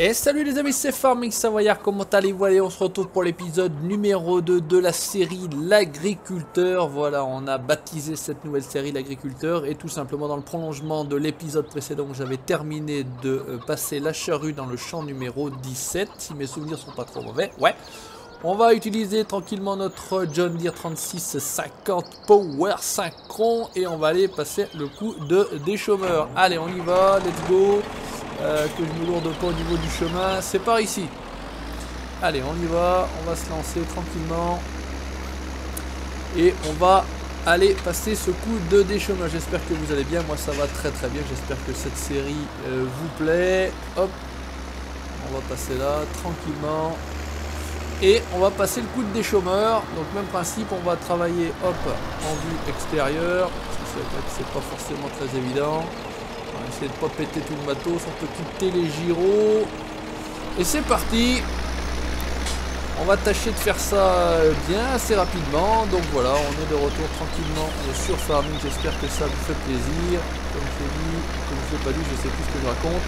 Et salut les amis, c'est Farming Savoyard, comment allez-vous? Allez, on se retrouve pour l'épisode numéro 2 de la série L'Agriculteur. Voilà, on a baptisé cette nouvelle série L'Agriculteur et tout simplement dans le prolongement de l'épisode précédent où j'avais terminé de passer la charrue dans le champ numéro 17, si mes souvenirs sont pas trop mauvais. Ouais, on va utiliser tranquillement notre John Deere 3650 Power Synchron et on va aller passer le coup de déchômeur. Allez, on y va, let's go. Que je me lourde pas au niveau du chemin, c'est par ici. Allez, on y va, on va se lancer tranquillement. Et on va aller passer ce coup de déchômage. J'espère que vous allez bien, moi ça va très très bien. J'espère que cette série vous plaît. Hop, on va passer là, tranquillement. Et on va passer le coup de déchômeur. Donc même principe, on va travailler hop en vue extérieure. C'est pas forcément très évident. On va essayer de pas péter tout le matos, on peut quitter les gyros. Et c'est parti. On va tâcher de faire ça bien assez rapidement. Donc voilà, on est de retour tranquillement sur Farming. J'espère que ça vous fait plaisir. Comme je l'ai dit, comme je l'ai pas dit, je sais plus ce que je raconte.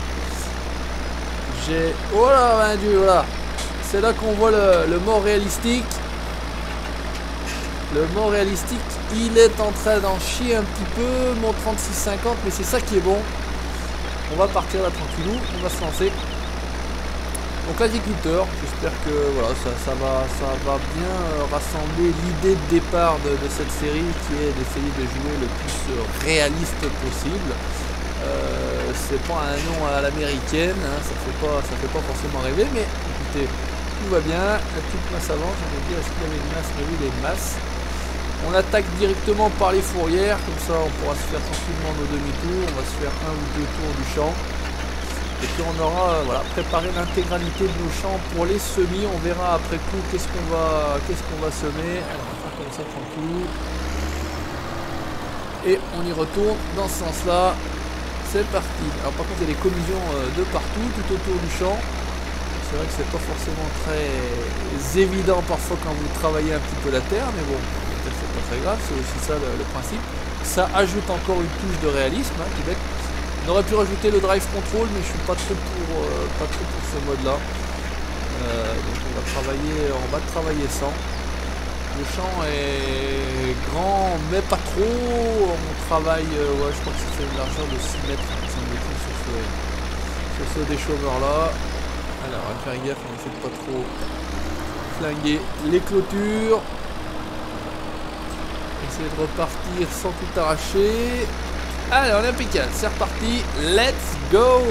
Oh là, ben Dieu, voilà. C'est là qu'on voit le mort réalistique. Le mort réalistique, il est en train d'en chier un petit peu, mon 3650, mais c'est ça qui est bon. On va partir là tranquillou, on va se lancer. Donc l'agriculteur, j'espère que voilà, ça va bien rassembler l'idée de départ de cette série qui est d'essayer de jouer le plus réaliste possible. C'est pas un nom à l'américaine, hein, ça fait pas forcément rêver, mais écoutez, tout va bien. La petite masse avance, on va dire, est-ce qu'il y avait une masse? Mais oui, il y a une masse. On attaque directement par les fourrières, comme ça on pourra se faire tranquillement nos demi-tours, on va se faire un ou deux tours du champ. Et puis on aura voilà, préparé l'intégralité de nos champs pour les semis, on verra après coup qu'est-ce qu'on va semer. Alors on va faire comme ça tranquille. Et on y retourne dans ce sens-là. C'est parti. Alors par contre il y a des collisions de partout, tout autour du champ. C'est vrai que c'est pas forcément très évident parfois quand vous travaillez un petit peu la terre, mais bon. C'est pas très grave, c'est aussi ça le principe. Ça ajoute encore une touche de réalisme, hein, tout bête. On aurait pu rajouter le drive control, mais je suis pas trop pour ce mode là. Donc on va travailler sans. Le champ est grand, mais pas trop. On travaille, ouais, je crois que c'est une largeur de 6 mètres sur ce déchômeur là. Alors on va faire gaffe, on essaie de pas trop flinguer les clôtures. Essayer de repartir sans tout arracher. Allez, on est impeccable, c'est reparti, let's go.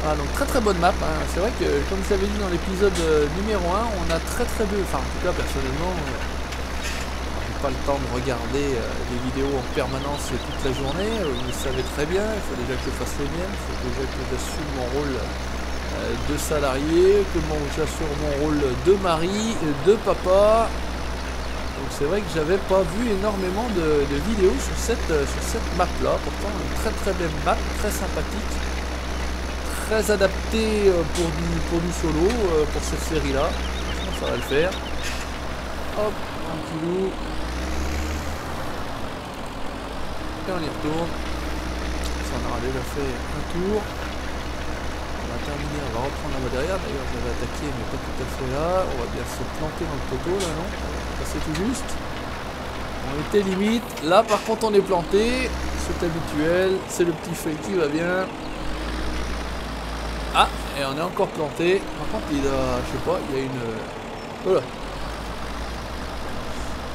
Ah, donc très bonne map, hein. C'est vrai que comme je l'avais dit dans l'épisode numéro 1, on a très peu, enfin en tout cas personnellement, j'ai pas le temps de regarder des vidéos en permanence toute la journée, vous le savez très bien, il faut déjà que je fasse les miennes, il faut déjà que j'assume mon rôle de salarié, que j'assure mon rôle de mari, de papa. Donc c'est vrai que j'avais pas vu énormément de vidéos sur cette map là, pourtant une très belle map, très sympathique, très adaptée pour du solo, pour cette série là, ça va le faire. Hop, tranquillou. Et on y retourne, ça on aura déjà fait un tour. On va terminer, on va reprendre la voie derrière, d'ailleurs j'avais attaqué mais pas tout à fait là, on va bien se planter dans le poteau là non, c'est tout juste. On était limite. Là par contre on est planté. C'est habituel. C'est le petit feuille qui va bien. Ah, et on est encore planté. Par contre il a. Je sais pas, il y a une. Voilà.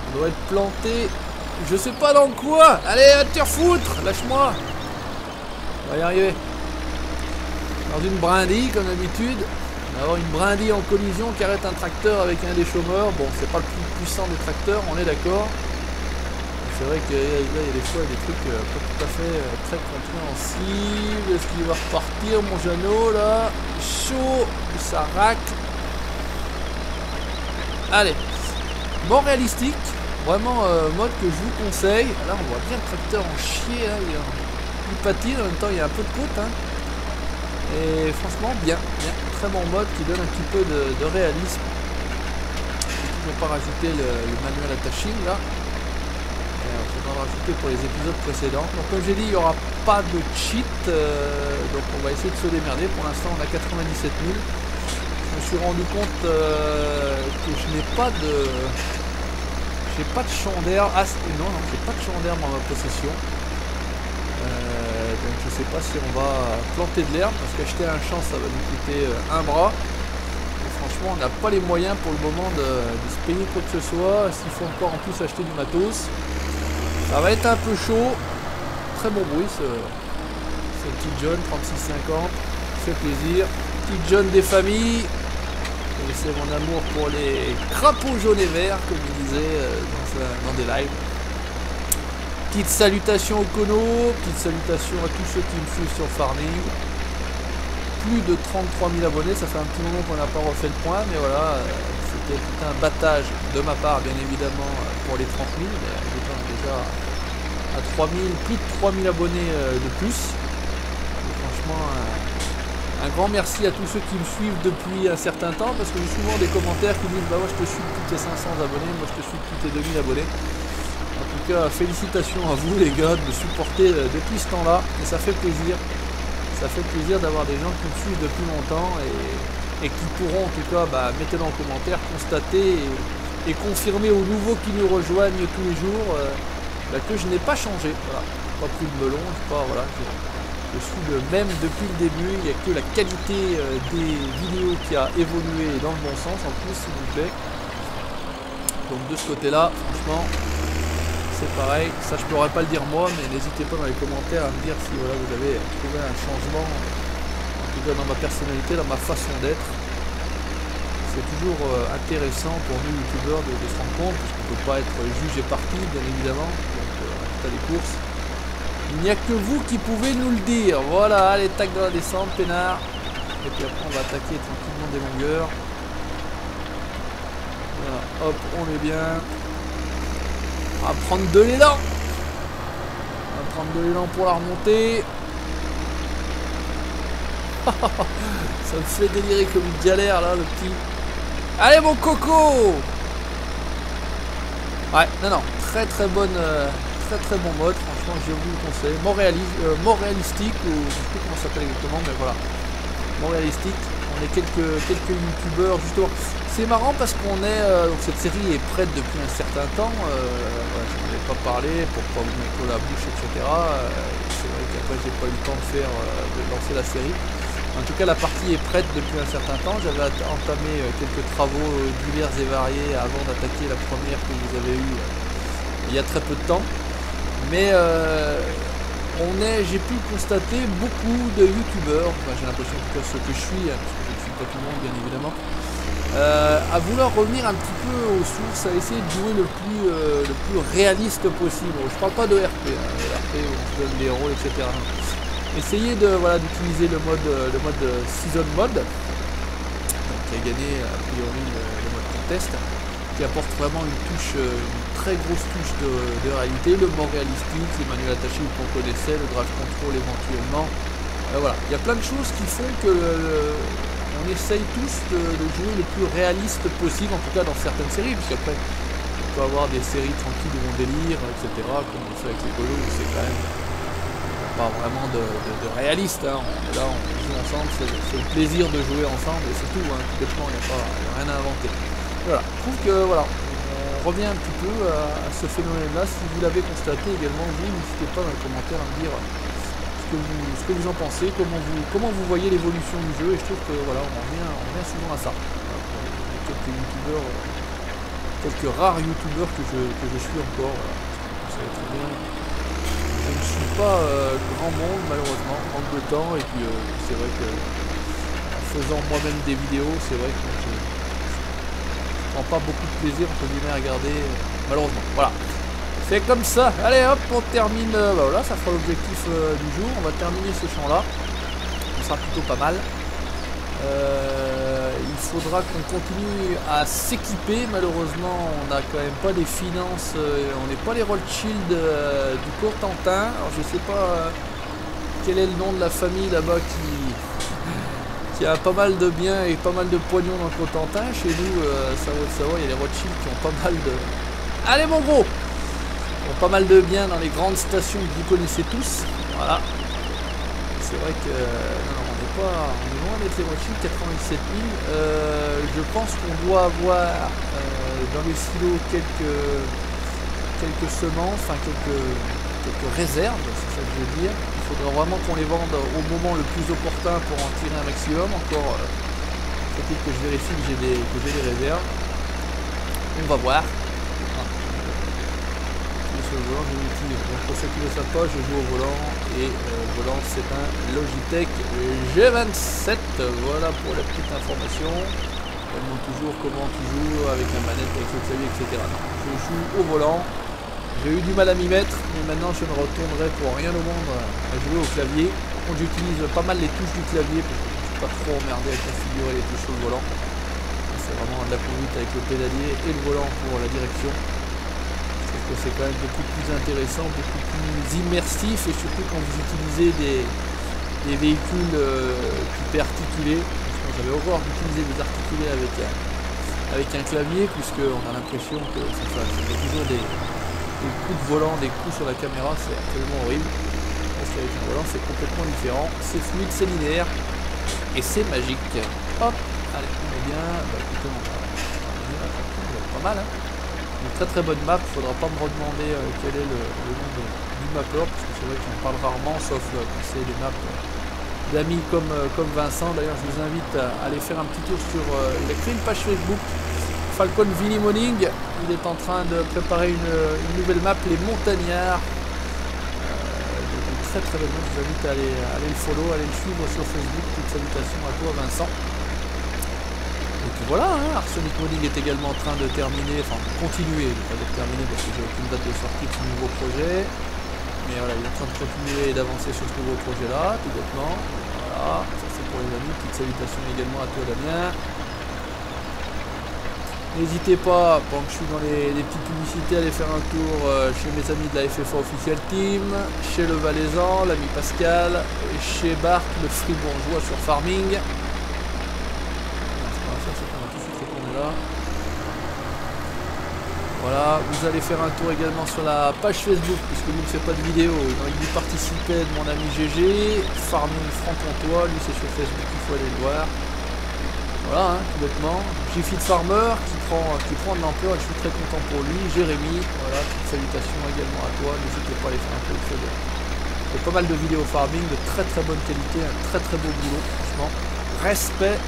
On doit être planté. Je sais pas dans quoi. Allez, va te refoutre. Lâche-moi. On va y arriver. Dans une brindille comme d'habitude. On va avoir une brindille en collision qui arrête un tracteur avec un déchômeur. Bon, c'est pas le plus puissant des tracteurs, on est d'accord. C'est vrai que là, il y a des fois des trucs pas tout à fait très compréhensibles. Est-ce qu'il va repartir, mon Jeannot, là? Chaud, ça racle. Allez, bon réalistique. Vraiment mode que je vous conseille. Là, on voit bien le tracteur en chier. Hein. Il patine, en même temps, il y a un peu de côte. Hein. Et franchement, bien. Très bon mode qui donne un petit peu de réalisme. Je n'ai pas rajouté le manuel attaching là. faudra rajouter pour les épisodes précédents. Donc comme j'ai dit, il n'y aura pas de cheat, donc on va essayer de se démerder. Pour l'instant on a 97 000. Je me suis rendu compte que je n'ai pas de... J'ai pas de champ d'air. Ah non, j'ai pas de champ d'air dans ma possession. Donc je sais pas si on va planter de l'herbe, parce qu'acheter un champ ça va nous coûter un bras. Et franchement on n'a pas les moyens pour le moment de se payer quoi que ce soit. S'il faut encore en plus acheter du matos, ça va être un peu chaud. Très bon bruit ce petit John 3650, fait plaisir. Petit John des familles. Et c'est mon amour pour les crapauds jaunes et verts, comme il disait dans des lives. Petite salutation au Kono, petite salutation à tous ceux qui me suivent sur Farming. Plus de 33 000 abonnés, ça fait un petit moment qu'on n'a pas refait le point, mais voilà, c'était tout un battage de ma part, bien évidemment, pour les 30 000, mais j'étais déjà à 3 000, plus de 3 000 abonnés de plus. Et franchement, un grand merci à tous ceux qui me suivent depuis un certain temps, parce que j'ai souvent des commentaires qui disent bah ouais, je te suis depuis tes 500 abonnés, moi je te suis depuis tes 2000 abonnés. En tout cas, félicitations à vous les gars de me supporter depuis ce temps-là, et ça fait plaisir. Ça fait plaisir d'avoir des gens qui me suivent depuis longtemps et qui pourront en tout cas, mettez-le en commentaire, constater et confirmer aux nouveaux qui nous rejoignent tous les jours que je n'ai pas changé. Voilà, pas pris de melon, voilà, je suis le même depuis le début. Il n'y a que la qualité des vidéos qui a évolué dans le bon sens en plus, s'il vous plaît. Donc de ce côté-là, franchement, c'est pareil. Ça, je pourrais pas le dire moi, mais n'hésitez pas dans les commentaires à me dire si voilà, vous avez trouvé un changement, en tout cas dans ma personnalité, dans ma façon d'être. C'est toujours intéressant pour nous youtubeurs de se rendre compte, parce qu'on ne peut pas être jugé parti, bien évidemment. Donc, résultat des courses. Il n'y a que vous qui pouvez nous le dire. Voilà, allez, tac dans la descente, peinard. Et puis après, on va attaquer tranquillement des longueurs. Voilà, hop, on est bien. On va prendre de l'élan. On va prendre de l'élan pour la remontée. Ça me fait délirer comme une galère là, le petit. Allez mon coco. Ouais, non, très très bonne, très bon mode. Franchement, je vous le conseille. Mort réalistique, ou je sais plus comment ça s'appelle exactement, mais voilà. Mort réalistique. On est quelques youtubeurs justement. C'est marrant parce qu'on est donc cette série est prête depuis un certain temps. Voilà, je n'en avais pas parlé pour pas vous mettre la bouche, etc. C'est vrai qu'après j'ai pas eu le temps de lancer la série. En tout cas, la partie est prête depuis un certain temps. J'avais entamé quelques travaux divers et variés avant d'attaquer la première que vous avez eue il y a très peu de temps. Mais j'ai pu constater beaucoup de youtubeurs, j'ai l'impression en tout cas ceux que je suis, parce que je ne suis pas tout le monde bien évidemment, à vouloir revenir un petit peu aux sources, à essayer de jouer le plus réaliste possible. Je parle pas de RP, le RP où on se donne les rôles, etc. Essayez d'utiliser le mode Season Mode, qui a gagné a priori le mode contest, qui apporte vraiment une très grosse touche de réalité, le mort réalistique, les manuels attachés qu'on connaissait, le drive control éventuellement. Voilà, il y a plein de choses qui font que on essaye tous de jouer le plus réaliste possible, en tout cas dans certaines séries, puisqu'après on peut avoir des séries tranquilles où on délire, etc., comme on fait avec les colos, où c'est quand même pas vraiment de réaliste, hein. Là on joue ensemble, c'est le plaisir de jouer ensemble et c'est tout, hein. Complètement, il n'y a rien à inventer. Voilà, je trouve que voilà, on revient un petit peu à ce phénomène-là. Si vous l'avez constaté également, vous n'hésitez pas dans les commentaires à me dire ce que vous en pensez, comment vous voyez l'évolution du jeu, et je trouve que voilà, on revient souvent à ça. Voilà, quelques youtubeurs, quelques rares youtubeurs que je suis encore, voilà. Vous savez très bien. Je ne suis pas grand monde malheureusement, manque de temps, et puis c'est vrai que en faisant moi-même des vidéos, c'est vrai que je prends pas beaucoup de plaisir entre guillemets à regarder, malheureusement. Voilà, c'est comme ça. Allez hop, on termine, voilà, ça fera l'objectif du jour. On va terminer ce champ là, ce sera plutôt pas mal. Il faudra qu'on continue à s'équiper. Malheureusement, on n'a quand même pas les finances, on n'est pas les Rothschild du Cotentin. Alors je sais pas quel est le nom de la famille là-bas qui a pas mal de biens et pas mal de poignons dans le Cotentin. Chez nous, ça va, il y a les Rothschild qui ont pas mal de... Allez mon gros, qui ont pas mal de biens dans les grandes stations que vous connaissez tous. Voilà. C'est vrai que non, on est loin d'être les moitiés, 97 000. Je pense qu'on doit avoir dans les silos quelques semences, enfin quelques réserves, c'est ça que je veux dire. Il faudra vraiment qu'on les vende au moment le plus opportun pour en tirer un maximum. Encore, faut-il que je vérifie que j'ai des réserves. On va voir. Le volant, je l'utilise. Donc pour ceux qui ne le savent pas, je joue au volant et le volant c'est un Logitech G27. Voilà pour la petite information. On demande toujours comment tu joues avec la manette, avec le clavier, etc. Non, je joue au volant. J'ai eu du mal à m'y mettre, mais maintenant je ne retournerai pour rien au monde à jouer au clavier. Quand j'utilise pas mal les touches du clavier parce que je ne suis pas trop emmerdé à configurer les touches sur le volant. C'est vraiment de la conduite avec le pédalier et le volant pour la direction. C'est quand même beaucoup plus intéressant, beaucoup plus immersif, et surtout quand vous utilisez des véhicules typés articulés. J'avais horreur d'utiliser des articulés avec un clavier, puisqu'on a l'impression que ça fait toujours des coups de volant, des coups sur la caméra, c'est absolument horrible. Parce qu'avec un volant c'est complètement différent, c'est fluide, c'est linéaire et c'est magique. Hop, allez, on est bien. Bah, écoutez, on va pas mal, hein. Une très bonne map, il ne faudra pas me redemander quel est le nom du mapper, parce que c'est vrai que j'en parle rarement, sauf quand c'est des maps d'amis comme Vincent. D'ailleurs je vous invite à aller faire un petit tour sur, il a créé une page Facebook, Falcon Vinny Morning. Il est en train de préparer une nouvelle map, les Montagnards. Une très belle map, je vous invite à aller le follow, aller le suivre sur Facebook. Toutes salutations à toi Vincent. Et puis voilà, hein, Arsenic Modding est également en train de terminer, enfin de continuer, pas de terminer parce que j'ai aucune date de sortie de ce nouveau projet. Mais voilà, il est en train de continuer et d'avancer sur ce nouveau projet là, tout bêtement. Voilà, ça c'est pour les amis, petite salutation également à toi Damien. N'hésitez pas, pendant que je suis dans les petites publicités, à aller faire un tour chez mes amis de la FFA Official Team, chez le Valaisan, l'ami Pascal, et chez Bart, le fribourgeois sur Farming. Voilà, vous allez faire un tour également sur la page Facebook, puisque lui ne fait pas de vidéo, il a dû participer de mon ami GG, Farming Franc-Comtois, lui c'est sur Facebook, il faut aller le voir. Voilà, hein, tout bêtement. Jiffy de Farmer qui prend de l'ampleur et je suis très content pour lui. Jérémy, voilà, petite salutation également à toi, n'hésitez pas à aller faire un peu de feu. Il y a pas mal de vidéos farming de très bonne qualité, un très beau boulot, franchement. Respect.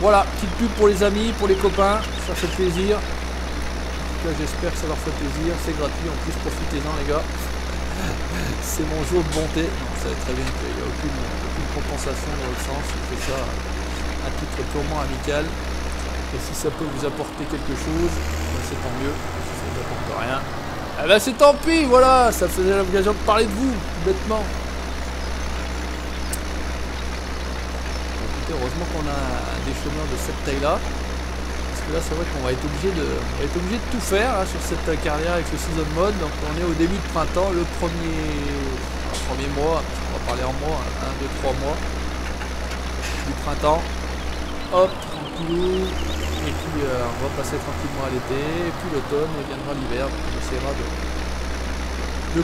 Voilà, petite pub pour les amis, pour les copains, ça fait plaisir. En tout cas, j'espère que ça leur fait plaisir, c'est gratuit, en plus profitez-en les gars. C'est mon jour de bonté. Non, ça va très bien, il n'y a aucune compensation dans le sens, je fais ça à titre purement amical. Et si ça peut vous apporter quelque chose, c'est tant mieux. Si ça ne vous apporte rien, eh ben c'est tant pis, voilà, ça faisait l'occasion de parler de vous, bêtement. Heureusement qu'on a des chômeurs de cette taille là, parce que là c'est vrai qu'on va être obligé de tout faire hein, sur cette carrière avec le season mode. Donc on est au début de printemps, le premier mois, on va parler en mois, 1, 2, 3 mois du printemps. Hop, tranquillou, et puis on va passer tranquillement à l'été, et puis l'automne, et viendra l'hiver, on essaiera de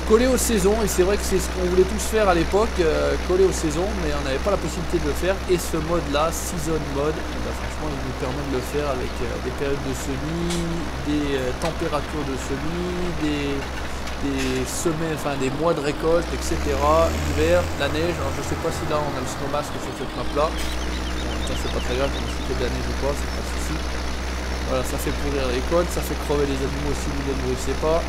coller aux saisons, et c'est vrai que c'est ce qu'on voulait tous faire à l'époque, coller aux saisons, mais on n'avait pas la possibilité de le faire, et ce mode là, season mode, bah, franchement il nous permet de le faire avec des périodes de semis, des températures de semis, des semaines, enfin des mois de récolte, etc. L'hiver, la neige, alors je sais pas si là on a le snow mask sur cette map là, bon, c'est pas très grave, on a cité de la neige ou pas, c'est pas de souci. Voilà, ça fait pourrir les récoltes, ça fait crever les animaux si vous ne les nourrissez pas.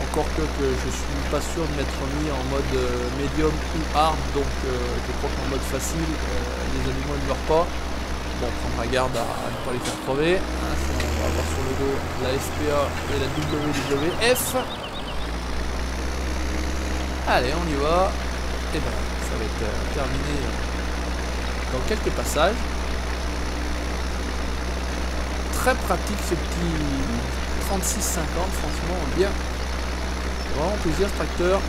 Encore que je suis pas sûr de m'être mis en mode médium ou hard, donc je crois qu'en mode facile, les animaux ne meurent pas. Bon, prendre garde à ne pas les faire crever. Hein, on va avoir sur le dos la FPA et la WWF. Allez, on y va. Et ben, ça va être terminé dans quelques passages. Très pratique ce petit 36-50, franchement, bien. Vraiment plaisir ce tracteur.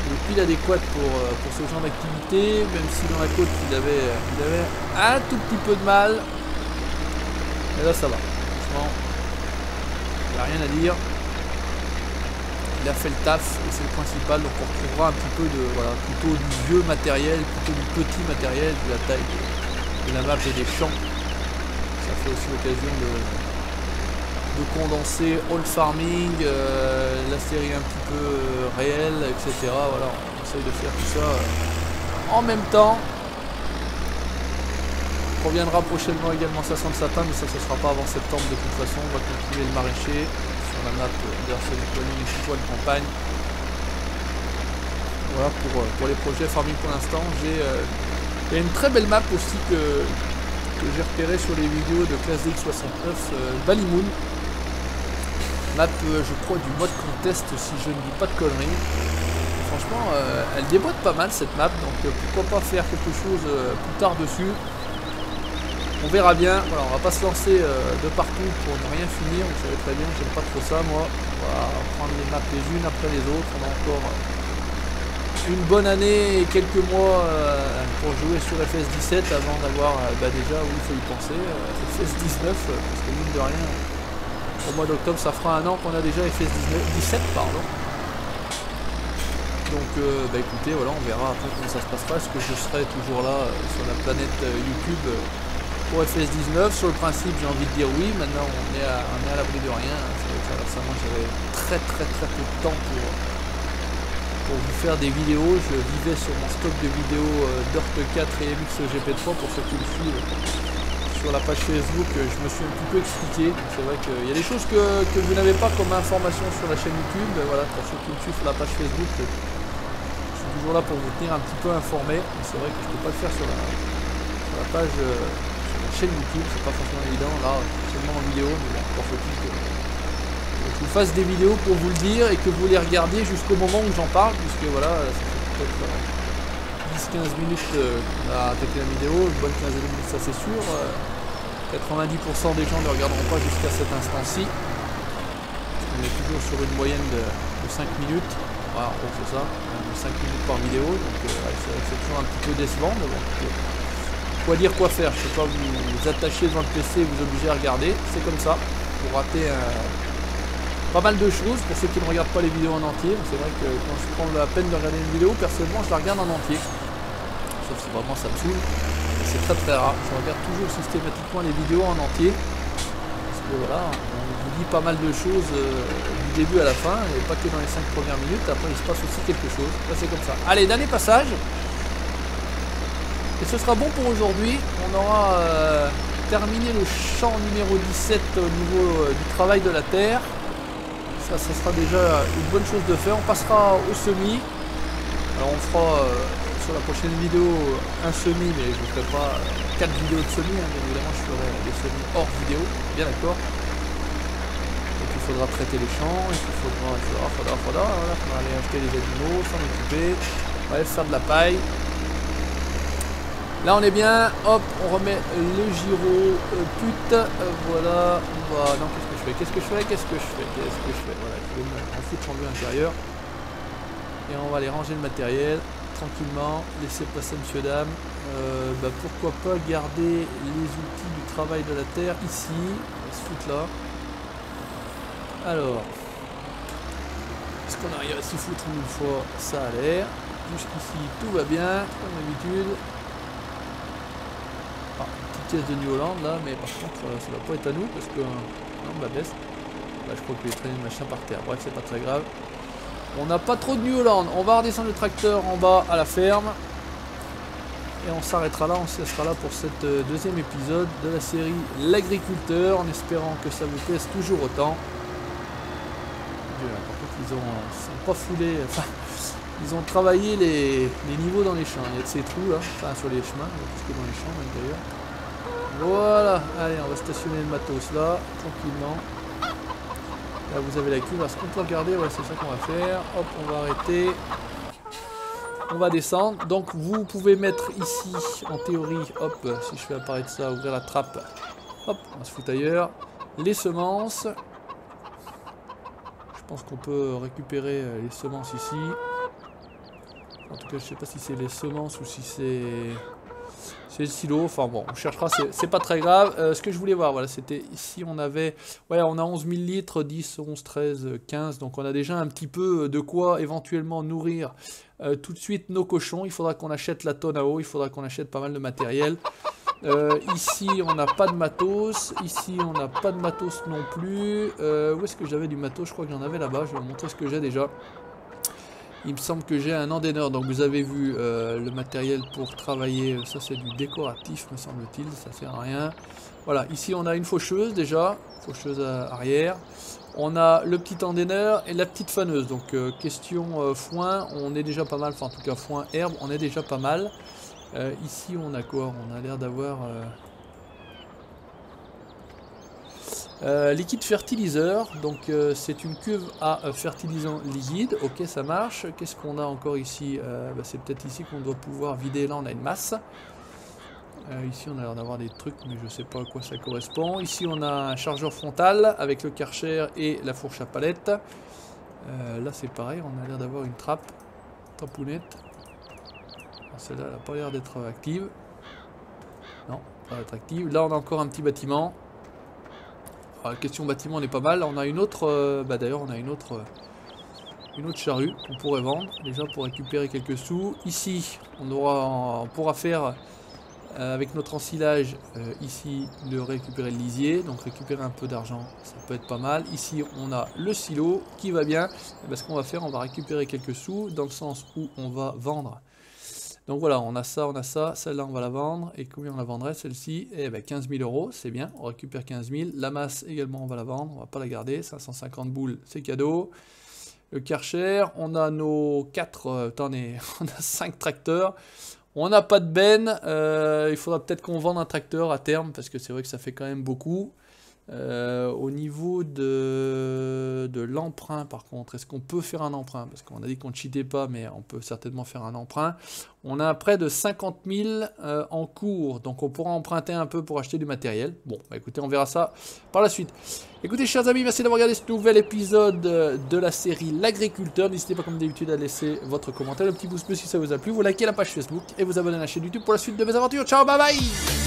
Il est pile adéquat pour ce genre d'activité, même si dans la côte il avait un tout petit peu de mal. Mais là ça va. Franchement, rien à dire. Il a fait le taf et c'est le principal, donc on retrouvera un petit peu de, voilà, plutôt du vieux matériel, plutôt du petit matériel, de la taille de la map et des champs. Ça fait aussi l'occasion de condenser all farming, la série un petit peu réelle, etc. Voilà, on essaye de faire tout ça en même temps. On reviendra prochainement également Saint Satin, mais ça ne sera pas avant septembre de toute façon. On va continuer le maraîcher sur la map d'Arsenal et Chitois de campagne. Voilà pour les projets farming pour l'instant. Il y a une très belle map aussi que j'ai repérée sur les vidéos de Classe DX69, Ballymoon. Map, je crois, du mode contest, si je ne dis pas de conneries. Franchement, elle déboîte pas mal cette map, donc pourquoi pas faire quelque chose plus tard dessus. On verra bien. Voilà, on va pas se lancer de partout pour ne rien finir. Vous savez très bien, j'aime pas trop ça, moi. On va prendre les maps les unes après les autres. On a encore une bonne année et quelques mois pour jouer sur FS17 avant d'avoir, déjà, oui, il faut y penser, FS19, parce que mine de rien, au mois d'octobre, ça fera un an qu'on a déjà FS17, pardon. Donc, écoutez, voilà, on verra après comment ça se passera. Est-ce que je serai toujours là sur la planète YouTube pour FS19? Sur le principe, j'ai envie de dire oui. Maintenant, on est à l'abri de rien. C'est vrai que récemment, j'avais très peu de temps pour vous faire des vidéos. Je vivais sur mon stock de vidéos Dirt 4 et MXGP3 pour ceux qui me suivent sur la page Facebook. Je me suis un petit peu expliqué. C'est vrai qu'il y a des choses que vous n'avez pas comme information sur la chaîne YouTube. Voilà, pour ceux qui me suivent sur la page Facebook, je suis toujours là pour vous tenir un petit peu informé. C'est vrai que je ne peux pas le faire sur la page chaîne YouTube, c'est pas forcément évident là, seulement en vidéo, mais encore faut-il que je vous fasse des vidéos pour vous le dire et que vous les regardiez jusqu'au moment où j'en parle, puisque voilà, ça fait peut-être 10-15 minutes qu'on a attaqué la vidéo, une bonne quinzaine de minutes ça c'est sûr, 90% des gens ne regarderont pas jusqu'à cet instant-ci, on est toujours sur une moyenne de 5 minutes, voilà, on fait ça, 5 minutes par vidéo, donc c'est vrai que c'est toujours un petit peu décevant, mais bon, quoi dire, quoi faire, je ne sais pas vous attacher devant le PC et vous obliger à regarder, c'est comme ça, pour rater pas mal de choses, pour ceux qui ne regardent pas les vidéos en entier, c'est vrai que quand je prends la peine de regarder une vidéo, personnellement je la regarde en entier, sauf si vraiment ça me saoule, c'est très rare, je regarde toujours systématiquement les vidéos en entier, parce que voilà, on vous dit pas mal de choses du début à la fin, et pas que dans les 5 premières minutes, après il se passe aussi quelque chose, là c'est comme ça. Allez, dernier passage. Et ce sera bon pour aujourd'hui. On aura terminé le champ numéro 17 au niveau du travail de la terre. Ça sera déjà une bonne chose de faire. On passera au semis. Alors on fera sur la prochaine vidéo un semis, mais je ne ferai pas 4 vidéos de semis. Bien évidemment, je ferai des semis hors vidéo. Bien d'accord. Donc il faudra traiter les champs. Il faudra aller acheter les animaux, s'en occuper. Bref, faire de la paille. Là on est bien, hop, on remet le gyro pute, voilà, non qu'est-ce que je fais, voilà, je vais me foutre en vue intérieure, et on va aller ranger le matériel, tranquillement, laisser passer monsieur dame, pourquoi pas garder les outils du travail de la terre ici, on va se foutre là, alors, est-ce qu'on arrive à s'y foutre une fois, ça a l'air, jusqu'ici tout va bien, comme d'habitude. Pièce de New Holland là, mais par contre ça va pas être à nous parce que on la baisse. Là je crois que j'ai traîné le machin par terre. Bref, c'est pas très grave. On n'a pas trop de New Holland. On va redescendre le tracteur en bas à la ferme et on s'arrêtera là. On sera là pour cette deuxième épisode de la série L'Agriculteur, en espérant que ça vous plaise toujours autant. Par contre ils sont pas foulés. Enfin, ils ont travaillé les niveaux dans les champs. Il y a de ces trous là, enfin sur les chemins, plus que dans les champs même d'ailleurs. Voilà, allez, on va stationner le matos là, tranquillement. Là, vous avez la cuve. Est-ce qu'on peut regarder? Ouais, c'est ça qu'on va faire. Hop, on va arrêter. On va descendre. Donc, vous pouvez mettre ici, en théorie, hop, si je fais apparaître ça, ouvrir la trappe. Hop, on va se foutre ailleurs. Les semences. Je pense qu'on peut récupérer les semences ici. En tout cas, je sais pas si c'est les semences ou si c'est C'est le silo, enfin bon, on cherchera, c'est pas très grave. Ce que je voulais voir, voilà, c'était ici, on avait, ouais, on a 11 000 litres, 10, 11, 13, 15, donc on a déjà un petit peu de quoi éventuellement nourrir tout de suite nos cochons. Il faudra qu'on achète la tonne à eau, il faudra qu'on achète pas mal de matériel. Ici, on n'a pas de matos, ici, on n'a pas de matos non plus. Où est-ce que j'avais du matos? Je crois que j'en avais là-bas, je vais vous montrer ce que j'ai déjà. Il me semble que j'ai un endaineur, donc vous avez vu le matériel pour travailler, ça c'est du décoratif me semble-t-il, ça sert à rien. Voilà, ici on a une faucheuse déjà, faucheuse arrière. On a le petit endaineur et la petite faneuse, donc question foin, on est déjà pas mal, enfin en tout cas foin, herbe, on est déjà pas mal. Ici on a quoi? On a l'air d'avoir... liquide fertiliseur, donc c'est une cuve à fertilisant liquide, ok ça marche. Qu'est-ce qu'on a encore ici? Bah, c'est peut-être ici qu'on doit pouvoir vider, là on a une masse. Ici on a l'air d'avoir des trucs mais je sais pas à quoi ça correspond. Ici on a un chargeur frontal avec le Karcher et la fourche à palette. Là c'est pareil, on a l'air d'avoir une trappe, tampounette. Celle-là elle n'a pas l'air d'être active. Non, pas d'être active. Là on a encore un petit bâtiment. Question bâtiment, on est pas mal. On a une autre, d'ailleurs on a une autre charrue qu'on pourrait vendre déjà pour récupérer quelques sous. Ici on pourra faire avec notre ensilage ici de récupérer le lisier, donc récupérer un peu d'argent, ça peut être pas mal. Ici on a le silo qui va bien. Et ce qu'on va faire, on va récupérer quelques sous dans le sens où on va vendre. Donc voilà, on a ça, celle-là on va la vendre, et combien on la vendrait celle-ci? Eh ben 15 000 €, c'est bien, on récupère 15 000, la masse également on va la vendre, on va pas la garder, 550 boules c'est cadeau. Le Karcher, on a nos 4, attendez, on a 5 tracteurs, on n'a pas de benne, il faudra peut-être qu'on vende un tracteur à terme, parce que c'est vrai que ça fait quand même beaucoup. Au niveau de l'emprunt par contre, est-ce qu'on peut faire un emprunt? Parce qu'on a dit qu'on ne cheatait pas, mais on peut certainement faire un emprunt. On a près de 50 000 en cours, donc on pourra emprunter un peu pour acheter du matériel. Bon, bah écoutez, on verra ça par la suite. Écoutez, chers amis, merci d'avoir regardé ce nouvel épisode de la série L'Agriculteur. N'hésitez pas comme d'habitude à laisser votre commentaire, le petit pouce bleu si ça vous a plu, vous likez la page Facebook et vous abonnez à la chaîne YouTube pour la suite de mes aventures. Ciao, bye bye!